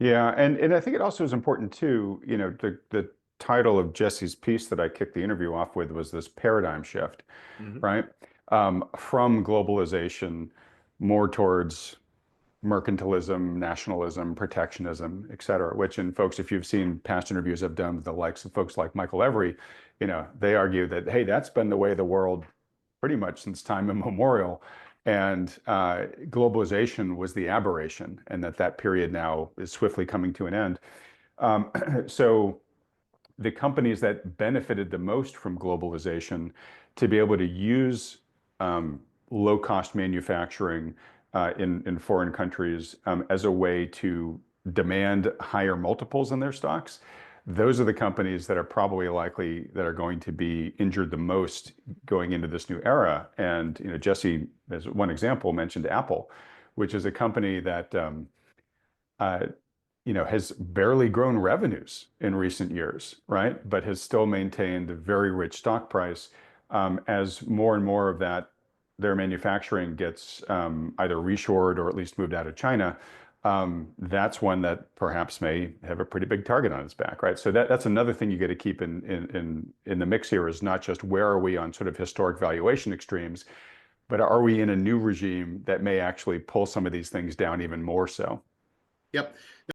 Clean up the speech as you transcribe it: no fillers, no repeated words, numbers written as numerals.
Yeah, and I think it also is important too, the title of Jesse's piece that I kicked the interview off with was this paradigm shift, Hmm. right? From globalization more towards mercantilism, nationalism, protectionism, et cetera, which in folks, if you've seen past interviews I've done with the likes of folks like Michael Every, they argue that, hey, that's been the way of the world pretty much since time immemorial. And globalization was the aberration, and that period now is swiftly coming to an end. Um, so the companies that benefited the most from globalization to be able to use um, low-cost manufacturing in foreign countries as a way to demand higher multiples in their stocks, those are the companies that are probably likely that are going to be injured the most going into this new era. And Jesse, as one example, mentioned Apple, which is a company that uh, has barely grown revenues in recent years, right? But has still maintained a very rich stock price as more and more of their manufacturing gets either reshored or at least moved out of China. That's one that perhaps may have a pretty big target on its back, right? So that's another thing you got to keep in the mix here is not just where are we on sort of historic valuation extremes, but are we in a new regime that may actually pull some of these things down even more so? Yep.